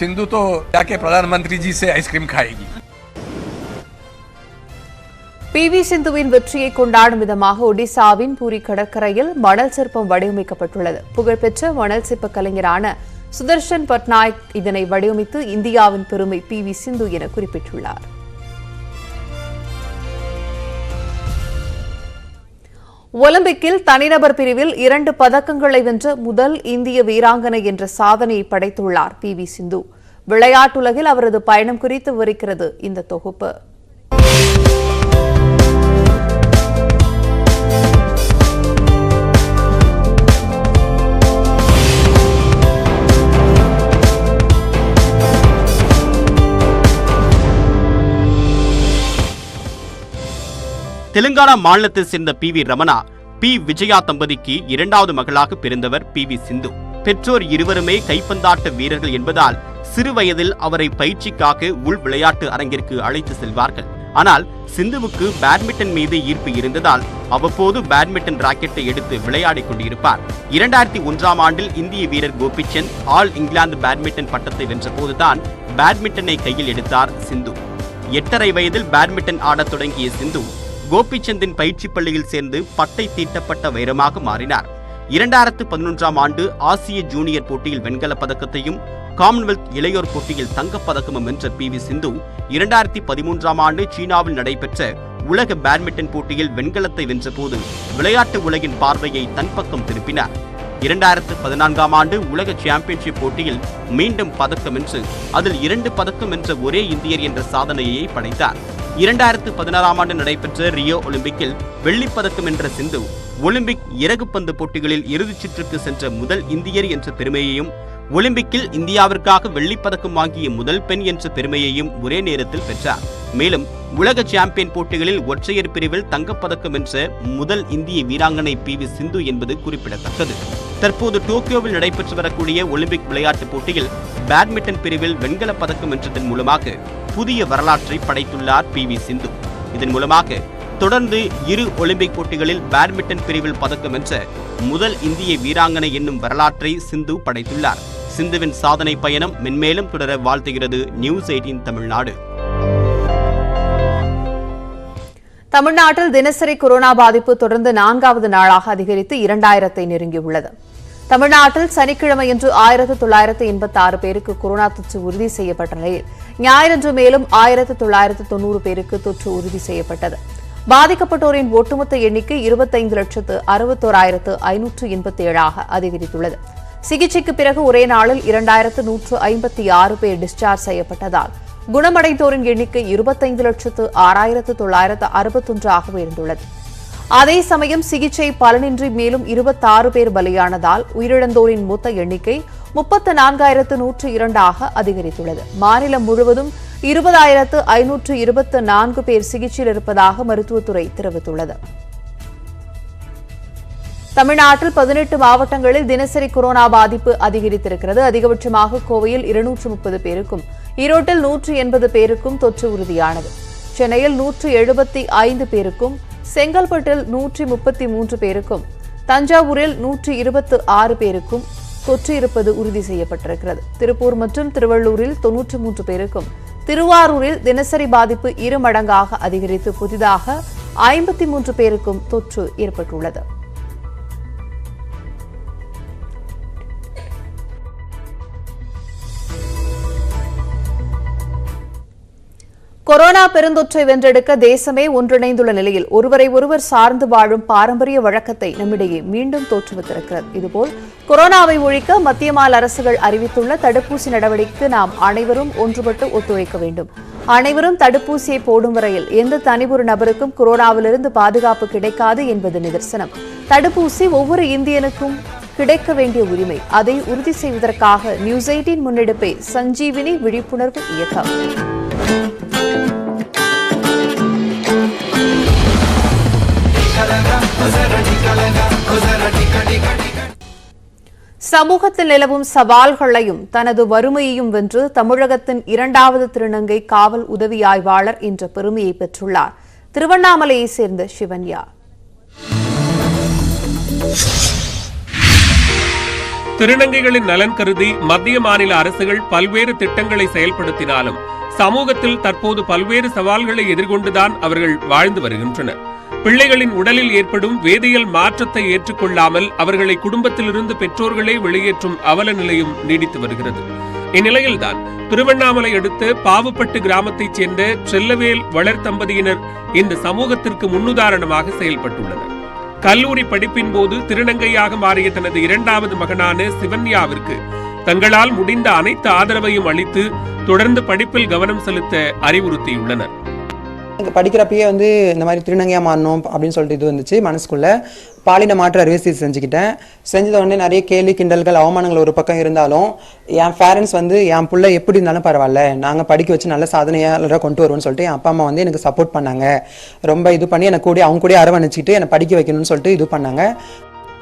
सिंधु तो जाके प्रधानमंत्री जी से आइसक्रीम खाएगी. PV சிந்துவின் வெற்றியை கொண்டாடும் விதமாக ஒடிசாவின் பூரி கடற்கரையில் மணல் சிற்பம் வடிவமைக்கப்பட்டுள்ளது. புகழ்பெற்ற மணல் சிற்ப கலைஞரான சுதர்ஷன் பட்நாயக் இதனை வடிவமைத்து இந்தியாவின் பெருமை PV சிந்து என குறிப்பிட்டுள்ளார். ஒலிம்பிக்கில் தனிநபர் பிரிவில் 2 பதக்கங்களை வென்ற முதல் இந்திய வீராங்கனை என்ற சாதனையை படைத்துள்ளார் PV சிந்து. விளையாட்டுலகில் அவரது பயணம் குறித்து விவரிக்கிறது இந்த தொகுப்பு. தெலுங்கானா மாநிலத்தை சேர்ந்த PV ரமணா, P விஜயா தம்பதிக்கு 2வது மகளாக பிறந்தவர் PV சிந்து. பெற்றோர் இருவருமே கைப்பந்தாட்ட வீரர்கள் என்பதால் சிறு வயதில் அவரை பயிற்சிக்காக உள் விளையாட்டு அரங்கிற்கு அழைத்து செல்வார்கள். ஆனால் சிந்துவுக்கு பேட்மிண்டன் மீது ஈர்ப்பு இருந்ததால் அவ்வப்போது பேட்மிண்டன் ராக்கெட்டை எடுத்து விளையாடிக் கொண்டிருப்பார். 2001ஆம் ஆண்டில் இந்திய வீரர் கோபிச்சந்த் ஆல் இங்கிலாந்து பேட்மிண்டன் பட்டத்தை வென்றபோதுதான் பேட்மிண்டனை கையில் எடுத்தார் சிந்து. 8.5 வயதில் பேட்மிண்டன் ஆடத் தொடங்கிய சிந்து கோபிச்சந்தின் பயிற்சி பள்ளியில் சேர்ந்து பட்டை தீட்டப்பட்ட வைரமாக மாறினார். 2011ஆம் ஆண்டு ஆசிய ஜூனியர் போட்டியில் வெண்கலப் பதக்கத்தையும் காமன்வெல்த் இளையோர் போட்டியில் தங்கப்பதக்கமும் வென்ற PV சிந்து 2013ஆம் ஆண்டு சீனாவில் நடைபெற்ற உலக பேட்மிண்டன் போட்டியில் வெண்கலத்தை வென்றபோது விளையாட்டு உலகின் பார்வையை தன் பக்கம் திருப்பினார். 2014ஆம் ஆண்டு உலக சாம்பியன்ஷிப் போட்டியில் மீண்டும் பதக்கம் வென்று அதில் 2 பதக்கம் வென்ற ஒரே இந்தியர் என்ற சாதனையை படைத்தார். 2016ஆம் ஆண்டு நடைபெற்ற ரியோ ஒலிம்பிக்கில் வெள்ளிப்பதக்கம் வென்ற சிந்து ஒலிம்பிக் இறகுப்பந்து போட்டிகளில் இறுதிச் சுற்றுக்கு சென்ற முதல் இந்தியர் என்ற பெருமையையும், ஒலிம்பிக்கில் இந்தியாவிற்காக வெள்ளிப்பதக்கம் வாங்கிய முதல் பெண் என்ற பெருமையையும் ஒரே நேரத்தில் பெற்றார். மேலும் உலக சாம்பியன் போட்டிகளில் ஒற்றையர் பிரிவில் தங்கப்பதக்கம் வென்ற முதல் இந்திய வீராங்கனை PV சிந்து என்பது குறிப்பிடத்தக்கது. தற்போது டோக்கியோவில் நடைபெற்று வரக்கூடிய ஒலிம்பிக் விளையாட்டுப் போட்டியில் பேட்மிண்டன் பிரிவில் வெண்கலப் பதக்கம் வென்றதன் மூலமாக புதிய வரலாற்றை படைத்துள்ளார் PV சிந்து. இதன் மூலமாக தொடர்ந்து 2 ஒலிம்பிக் போட்டிகளில் பேட்மிண்டன் பிரிவில் பதக்கம் வென்ற முதல் இந்திய வீராங்கனை என்னும் வரலாற்றை சிந்து படைத்துள்ளார். சிந்துவின் சாதனை பயணம் மென்மேலும் தொடர வாழ்த்துகிறது நியூஸ் 18 தமிழ்நாடு. தமிழ்நாட்டில் தினசரி கொரோனா பாதிப்பு தொடர்ந்து 4வது நாளாக அதிகரித்து 2000-ஐ நெருங்கியுள்ளது. தமிழ்நாட்டில் சனிக்கிழமையன்று 1986 பேருக்கு கொரோனா தொற்று உறுதி செய்யப்பட்ட நிலையில் ஞாயிறன்று மேலும் 1990 பேருக்கு தொற்று உறுதி செய்யப்பட்டது. பாதிக்கப்பட்டோரின் ஒட்டுமொத்த எண்ணிக்கை 25,61,587 அதிகரித்துள்ளது. சிகிச்சைக்கு பிறகு ஒரே நாளில் 2156 பேர் டிஸ்சார்ஜ் செய்யப்பட்டதால் குணமடைந்தோரின் எண்ணிக்கை 25,06,961 உயர்ந்துள்ளது. அதே சமயம் சிகிச்சை பலனின்றி மேலும் 26 பேர் பலியானதால் உயிரிழந்தோரின் மொத்த எண்ணிக்கை 34,102 அதிகரித்துள்ளது. மாநிலம் முழுவதும் 20,524 பேர் சிகிச்சையில் இருப்பதாக மருத்துவத்துறை தெரிவித்துள்ளது. தமிழ்நாட்டில் 18 மாவட்டங்களில் தினசரி கொரோனா பாதிப்பு அதிகரித்திருக்கிறது. அதிகபட்சமாக கோவையில் 230 பேருக்கும், ஈரோட்டில் 180 பேருக்கும் தொற்று உறுதியானது. சென்னையில் 175 பேருக்கும், செங்கல்பட்டில் 133 பேருக்கும், தஞ்சாவூரில் 126 பேருக்கும், தொற்று இருப்பது உறுதி செய்யப்பட்டிருக்கிறது. திருப்பூர் மற்றும் திருவள்ளூரில் 93 பேருக்கும், திருவாரூரில் தினசரி பாதிப்பு 2 மடங்காக அதிகரித்து புதிதாக 53 பேருக்கும் தொற்று ஏற்பட்டுள்ளது. கொரோனா பெருந்தொற்றை வென்றெடுக்க தேசமே ஒன்றிணைந்துள்ள நிலையில் ஒருவரை ஒருவர் சார்ந்து வாழும் பாரம்பரிய வழக்கத்தை நம்மிடையே மீண்டும் தோற்றுவித்திருக்கிறது. இதுபோல் கொரோனாவை ஒழிக்க மத்திய மாநில அரசுகள் அறிவித்துள்ள தடுப்பூசி நடவடிக்கைக்கு நாம் அனைவரும் ஒன்றுபட்டு ஒத்துழைக்க வேண்டும். அனைவரும் தடுப்பூசியை போடும் வரையில் எந்த தனியொரு நபருக்கும் கொரோனாவிலிருந்து பாதுகாப்பு கிடைக்காது என்பது நிதர்சனம். தடுப்பூசி ஒவ்வொரு இந்தியனுக்கும் கிடைக்க வேண்டிய உரிமை. அதை உறுதி செய்வதற்காக நியூஸ் 18 முன்னெடுப்பை சஞ்சீவினி விழிப்புணர்வு இயக்கம். சமூகத்தில் நிலவும் சவால்களையும் தனது வறுமையையும் வென்று தமிழகத்தின் 2வது திருநங்கை காவல் உதவி ஆய்வாளர் என்ற பெருமையை பெற்றுள்ளார். திருவண்ணாமலையைச் சேர்ந்த சிவன்யா. திருநங்கைகளின் நலன் கருதி மத்திய மாநில அரசுகள் பல்வேறு திட்டங்களை செயல்படுத்தினாலும் சமூகத்தில் தற்போது பல்வேறு சவால்களை எதிர்கொண்டுதான் அவர்கள் வாழ்ந்து வருகின்றனர். பிள்ளைகளின் உடலில் ஏற்படும் வேதியியல் மாற்றத்தை ஏற்றுக்கொள்ளாமல் அவர்களை குடும்பத்திலிருந்து பெற்றோர்களே வெளியேற்றும் அவல நிலையும் நீடித்து வருகிறது. இந்நிலையில்தான் திருவண்ணாமலை அடுத்த பாவுப்பட்டு கிராமத்தைச் சேர்ந்த செல்லவேல் வளர் தம்பதியினர் இந்த சமூகத்திற்கு முன்னுதாரணமாக செயல்பட்டுள்ளனர். கல்லூரி படிப்பின் போது திருநங்கையாக மாறிய தனது 2வது மகனான சிவன்யாவிற்கு தங்களால் முடிந்த அனைத்து ஆதரவையும் அளித்து தொடர்ந்து படிப்பில் கவனம் செலுத்த அறிவுறுத்தியுள்ளனர். படிக்கிறப்பயே வந்து இந்த மாதிரி திருநங்கையாக மாறணும் அப்படின்னு சொல்லிட்டு இது வந்துச்சு மனசுக்குள்ள. பாலின மாற்று அறுவை சிகிச்சை செஞ்சுக்கிட்டேன். செஞ்சத உடனே நிறைய கேலி கிண்டல்கள் அவமானங்கள் ஒரு பக்கம் இருந்தாலும் என் பேரண்ட்ஸ் வந்து என் பிள்ளை எப்படி இருந்தாலும் பரவாயில்ல, நாங்கள் படிக்க வச்சு நல்ல சாதனையாளராக கொண்டு வருவோம்னு சொல்லிட்டு என் அப்பா அம்மா வந்து எனக்கு சப்போர்ட் பண்ணாங்க. ரொம்ப இது பண்ணி எனக்கு கூட அவங்க கூட அரவணைச்சிட்டு என்னை படிக்க வைக்கணும்னு சொல்லிட்டு இது பண்ணாங்க.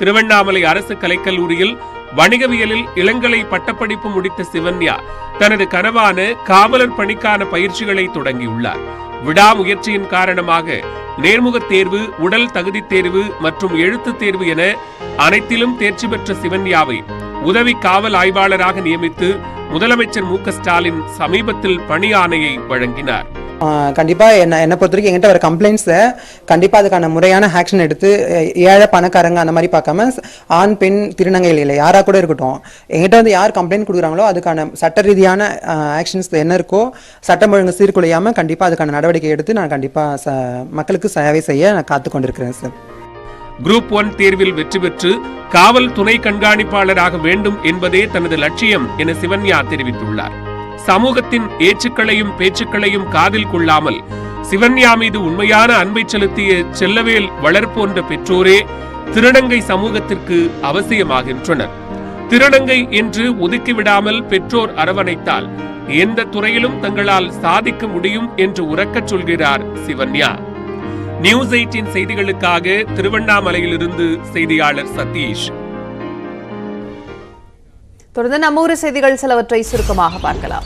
திருவண்ணாமலை அரசு கலைக்கல்லூரியில் வணிகவியலில் இளங்கலை பட்டப்படிப்பு முடித்த சிவன்யா தனது கனவான காவலர் பணிக்கான பயிற்சிகளை தொடங்கியுள்ளார். விடாமுயற்சியின் காரணமாக நேர்முகத் தேர்வு, உடல் தகுதி தேர்வு மற்றும் எழுத்துத் தேர்வு என அனைத்திலும் தேர்ச்சி பெற்ற சிவன்யாவை உதவி காவல் ஆய்வாளராக நியமித்து முதலமைச்சர் மு.க.ஸ்டாலின் சமீபத்தில் பணி ஆணையை வழங்கினார். கண்டிப்பாக என்னை பொறுத்த வரைக்கும் எங்கிட்ட வர கம்ப்ளைண்ட்ஸை கண்டிப்பாக அதுக்கான முறையான ஆக்ஷன் எடுத்து ஏழை பணக்காரங்க அந்த மாதிரி பார்க்காம ஆண் பெண் திருநங்கைகள் இல்லை யாராக கூட இருக்கட்டும், எங்கிட்ட வந்து யார் கம்ப்ளைண்ட் கொடுக்குறாங்களோ அதுக்கான சட்ட ரீதியான ஆக்ஷன்ஸ் என்ன இருக்கோ சட்டம் ஒழுங்கு சீர்குலையாமல் கண்டிப்பாக அதுக்கான நடவடிக்கை எடுத்து நான் கண்டிப்பாக மக்களுக்கு சேவை செய்ய நான் காத்து கொண்டிருக்கிறேன் சார். குரூப் 1 தேர்வில் வெற்றி பெற்று காவல் துணை கண்காணிப்பாளராக வேண்டும் என்பதே தனது லட்சியம் என சிவன்யா தெரிவித்துள்ளார். சமூகத்தின் ஏச்சுக்களையும் பேச்சுக்களையும் காதில் கொள்ளாமல் சிவன்யா மீது உண்மையான அன்பை செலுத்திய செல்லவேல் வளர் போன்ற பெற்றோரே திருநங்கை சமூகத்திற்கு அவசியமாகின்றனர். திருநங்கை என்று ஒதுக்கிவிடாமல் பெற்றோர் அரவணைத்தால் எந்த துறையிலும் தங்களால் சாதிக்க முடியும் என்று உரக்கச் சொல்கிறார் சிவன்யா. நியூஸ் 18 செய்திகளுக்காக திருவண்ணாமலையிலிருந்து செய்தியாளர் சதீஷ். தொடர்ந்து நம்மூர் செய்திகள் சிலவற்றை சுருக்கமாக பார்க்கலாம்.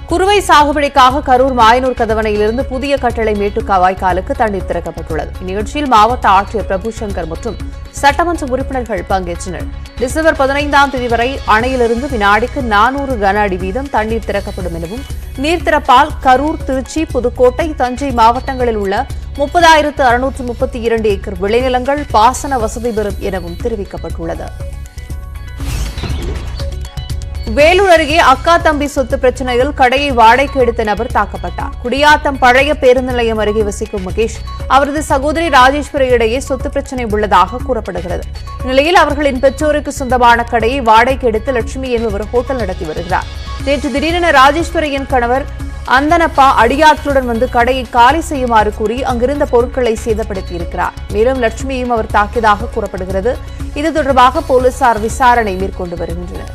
குறுவை சாகுபடிக்காக கரூர் மாயனூர் கதவணையிலிருந்து புதிய கட்டளை மேட்டுக்கா வாய்க்காலுக்கு தண்ணீர் திறக்கப்பட்டுள்ளது. இந்நிகழ்ச்சியில் மாவட்ட ஆட்சியர் பிரபு சங்கர் மற்றும் சட்டமன்ற உறுப்பினர்கள் பங்கேற்றனர். டிசம்பர் 15ஆம் தேதி வரை அணையிலிருந்து வினாடிக்கு 400 கன அடி வீதம் தண்ணீர் திறக்கப்படும் எனவும் நீர் திறப்பால் கரூர், திருச்சி, புதுக்கோட்டை, தஞ்சை மாவட்டங்களில் உள்ள 30,632 ஏக்கர் விளைநிலங்கள் பாசன வசதி பெறும் எனவும் தெரிவிக்கப்பட்டுள்ளது. வேலூர் அருகே அக்கா தம்பி சொத்து பிரச்சனையில் கடையை வாடகைக்கு எடுத்த நபர் தாக்கப்பட்டார். குடியாத்தம் பழைய பேருந்து நிலையம் அருகே வசிக்கும் மகேஷ், அவரது சகோதரி ராஜேஸ்வரி இடையே சொத்து பிரச்சனை உள்ளதாக கூறப்படுகிறது. இந்நிலையில் அவர்களின் பெற்றோருக்கு சொந்தமான கடையை வாடகைக்கு எடுத்து லட்சுமி என்பவர் ஹோட்டல் நடத்தி வருகிறார். நேற்று திடீரென ராஜேஸ்வரியின் கணவர் அந்தனப்பா அடியாட்களுடன் வந்து கடையை காலி செய்யுமாறு கூறி அங்கிருந்த பொருட்களை சேதப்படுத்தியிருக்கிறார். மேலும் லட்சுமியையும் அவர் தாக்கியதாக கூறப்படுகிறது. இது தொடர்பாக போலீசார் விசாரணை மேற்கொண்டு வருகின்றனர்.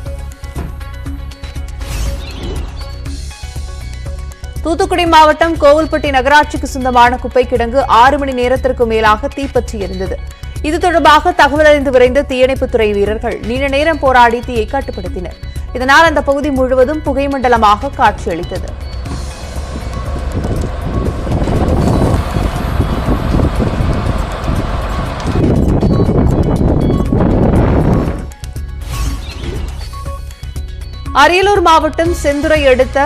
தூத்துக்குடி மாவட்டம் கோவில்பட்டி நகராட்சிக்கு சொந்தமான குப்பை கிடங்கு 6 மணி நேரத்திற்கு மேலாக தீப்பற்றி எரிந்தது. இது தொடர்பாக தகவல் அறிந்து விரைந்த தீயணைப்புத்துறை வீரர்கள் நீண்ட நேரம் போராடி தீயை கட்டுப்படுத்தினர். இதனால் அந்த பகுதி முழுவதும் புகைமண்டலமாக காட்சியளித்தது. அரியலூர் மாவட்டம் செந்துறை அடுத்த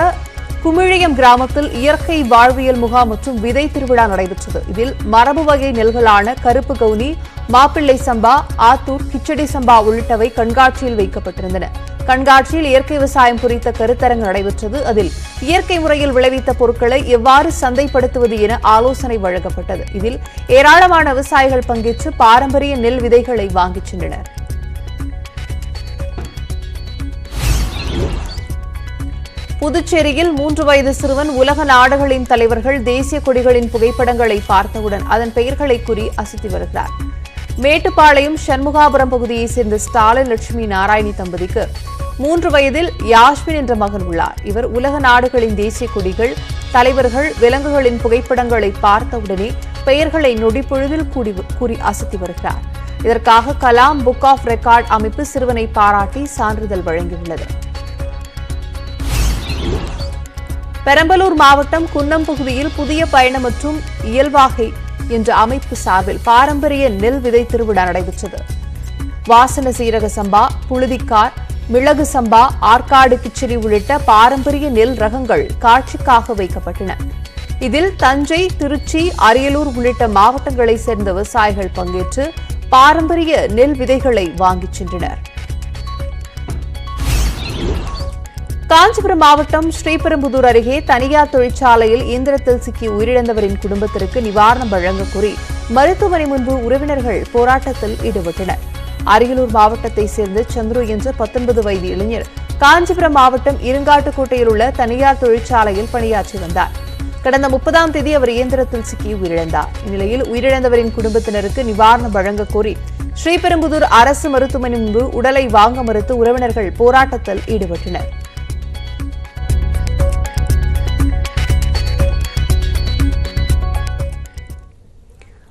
குமிழியம் கிராமத்தில் இயற்கை வாழ்வியல் முகாம் மற்றும் விதை திருவிழா நடைபெற்றது. இதில் மரபு வகை நெல்களான கருப்பு கவுனி, மாப்பிள்ளை சம்பா, ஆத்தூர், கிச்சடி சம்பா உள்ளிட்டவை கண்காட்சியில் வைக்கப்பட்டிருந்தன. கண்காட்சியில் இயற்கை விவசாயம் குறித்த கருத்தரங்கு நடைபெற்றது. அதில் இயற்கை முறையில் விளைவித்த பொருட்களை எவ்வாறு சந்தைப்படுத்துவது என ஆலோசனை வழங்கப்பட்டது. இதில் ஏராளமான விவசாயிகள் பங்கேற்று பாரம்பரிய நெல் விதைகளை வாங்கிச் சென்றனர். புதுச்சேரியில் 3 வயது சிறுவன் உலக நாடுகளின் தலைவர்கள் தேசிய கொடிகளின் புகைப்படங்களை பார்த்தவுடன் அதன் பெயர்களை கூறி அசத்தி வருகிறார். மேட்டுப்பாளையம் சண்முகாபுரம் பகுதியைச் சேர்ந்த ஸ்டாலின் லட்சுமி நாராயணி தம்பதிக்கு 3 வயதில் யாஸ்மின் என்ற மகன் உள்ளார். இவர் உலக நாடுகளின் தேசிய கொடிகள், தலைவர்கள், விலங்குகளின் புகைப்படங்களை பார்த்தவுடனே பெயர்களை நொடிப்பொழுதில் கூறி அசத்தி வருகிறார். இதற்காக கலாம் புக் ஆஃப் ரெக்கார்ட் அமைப்பு சிறுவனை பாராட்டி சான்றிதழ் வழங்கியுள்ளது. பெரம்பலூர் மாவட்டம் குன்னம் பகுதியில் புதிய பயணம் மற்றும் இயல்வாகை என்ற அமைப்பு சார்பில் பாரம்பரிய நெல் விதை திருவிழா நடைபெற்றது. வாசன சீரக சம்பா, புழுதிக்கார், மிளகு சம்பா, ஆற்காடு கிச்சடி உள்ளிட்ட பாரம்பரிய நெல் ரகங்கள் காட்சிக்காக வைக்கப்பட்டன. இதில் தஞ்சை, திருச்சி, அரியலூர் உள்ளிட்ட மாவட்டங்களைச் சேர்ந்த விவசாயிகள் பங்கேற்று பாரம்பரிய நெல் விதைகளை வாங்கிச் சென்றனர். காஞ்சிபுரம் மாவட்டம் ஸ்ரீபெரும்புதூர் அருகே தனியார் தொழிற்சாலையில் இயந்திரத்தில் சிக்கி உயிரிழந்தவரின் குடும்பத்திற்கு நிவாரணம் வழங்கக் கோரி மருத்துவமனை முன்பு உறவினர்கள் போராட்டத்தில் ஈடுபட்டனர். அரியலூர் மாவட்டத்தைச் சேர்ந்த சந்துரு என்ற 19 வயது இளைஞர் காஞ்சிபுரம் மாவட்டம் இருங்காட்டுக்கோட்டையில் உள்ள தனியார் தொழிற்சாலையில் பணியாற்றி வந்தார். கடந்த 30ஆம் தேதி அவர் இயந்திரத்தில் சிக்கி உயிரிழந்தார். இந்நிலையில் உயிரிழந்தவரின் குடும்பத்தினருக்கு நிவாரணம் வழங்கக் கோரி ஸ்ரீபெரும்புதூர் அரசு மருத்துவமனை முன்பு உடலை வாங்க மறுத்து உறவினர்கள் போராட்டத்தில் ஈடுபட்டனர்.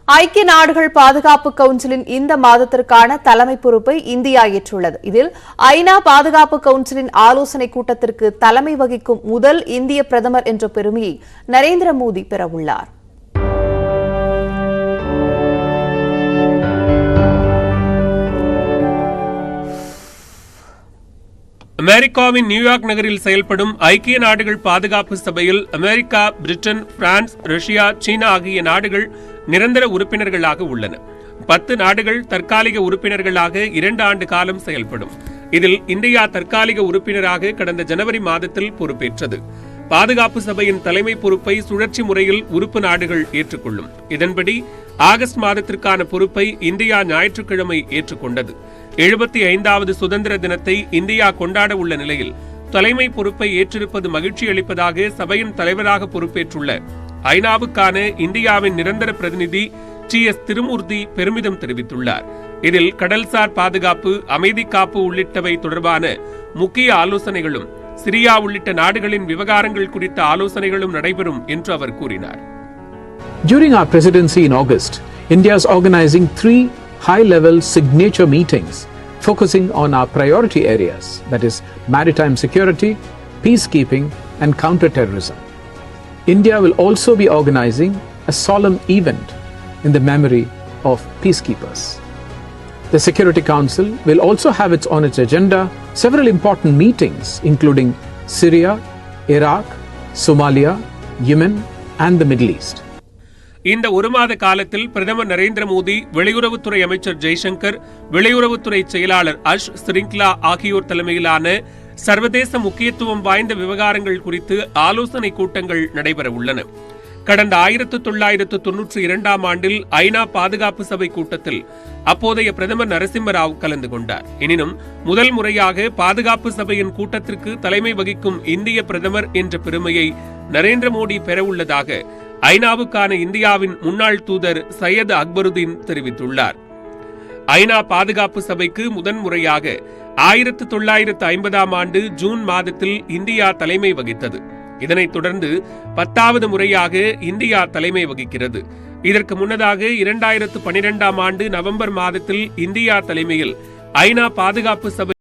ஐக்கிய நாடுகள் பாதுகாப்பு கவுன்சிலின் இந்த மாதத்திற்கான தலைமை பொறுப்பை இந்தியா ஏற்றுள்ளது. இதில் ஐநா பாதுகாப்பு கவுன்சிலின் ஆலோசனை கூட்டத்திற்கு தலைமை வகிக்கும் முதல் இந்திய பிரதமர் என்ற பெருமையை நரேந்திர மோடி பெறவுள்ளார். அமெரிக்காவின் நியூயார்க் நகரில் செயல்படும் ஐக்கிய நாடுகள் பாதுகாப்பு சபையில் அமெரிக்கா, பிரிட்டன், பிரான்ஸ், ரஷ்யா, சீனா ஆகிய நாடுகள் நிரந்தர உறுப்பினர்களாக உள்ளன. 10 நாடுகள் தற்காலிக உறுப்பினர்களாக 2 ஆண்டு காலம் செயல்படும். இதில் இந்தியா தற்காலிக உறுப்பினராக கடந்த ஜனவரி மாதத்தில் பொறுப்பேற்றது. பாதுகாப்பு சபையின் தலைமை பொறுப்பை சுழற்சி முறையில் உறுப்பு நாடுகள் ஏற்றுக்கொள்ளும். இதன்படி ஆகஸ்ட் மாதத்திற்கான பொறுப்பை இந்தியா ஞாயிற்றுக்கிழமை ஏற்றுக்கொண்டது. 75வது சுதந்திர தினத்தை இந்தியா கொண்டாட உள்ள நிலையில் தலைமை பொறுப்பை ஏற்றிருப்பது மகிழ்ச்சி அளிப்பதாக சபையின் தலைவராக பொறுப்பேற்றுள்ள ஐநாவுக்கான இந்தியாவின் நிரந்தர பிரதிநிதி TS திருமூர்த்தி பெருமிதம் தெரிவித்துள்ளார். இதில் கடல்சார் பாதுகாப்பு, அமைதி காப்பு உள்ளிட்டவை தொடர்பான முக்கிய ஆலோசனைகளும் சிரியா உள்ளிட்ட நாடுகளின் விவகாரங்கள் குறித்த ஆலோசனைகளும் நடைபெறும் என்று அவர் கூறினார். During our presidency in August, India is organizing 3 high-level signature meetings focusing on our priority areas, that is maritime security, peacekeeping and counter-terrorism. India will also be organizing a solemn event in the memory of peacekeepers. The Security Council will also have on its agenda several important meetings including Syria, Iraq, Somalia, Yemen and the Middle East. இந்த 1 மாத காலத்தில் பிரதமர் நரேந்திர மோடி, வெளியுறவுத்துறை அமைச்சர் ஜெய்சங்கர், வெளியுறவுத்துறை செயலாளர் அஷ் ஸ்ரிங்க்லா ஆகியோர் தலைமையிலான சர்வதேச முக்கியத்துவம் வாய்ந்த விவகாரங்கள் குறித்து ஆலோசனை கூட்டங்கள் நடைபெற உள்ளன. கடந்த 1992ஆம் ஆண்டில் ஐநா பாதுகாப்பு சபை கூட்டத்தில் அப்போதைய பிரதமர் நரசிம்மராவ் கலந்து கொண்டார். எனினும் முதல் முறையாக பாதுகாப்பு சபையின் கூட்டத்திற்கு தலைமை வகிக்கும் இந்திய பிரதமர் என்ற பெருமையை நரேந்திர மோடி பெறவுள்ளதாக ஐநாவுக்கான இந்தியாவின் முன்னாள் தூதர் சையத் அக்பருதீன் தெரிவித்துள்ளார். ஐநா பாதுகாப்பு சபைக்கு முதன்முறையாக 1950ஆம் ஆண்டு ஜூன் மாதத்தில் இந்தியா தலைமை வகித்தது. இதனைத் தொடர்ந்து 10வது முறையாக இந்தியா தலைமை வகிக்கிறது. இதற்கு முன்னதாக 2012ஆம் ஆண்டு நவம்பர் மாதத்தில் இந்தியா தலைமையில் ஐநா பாதுகாப்பு சபை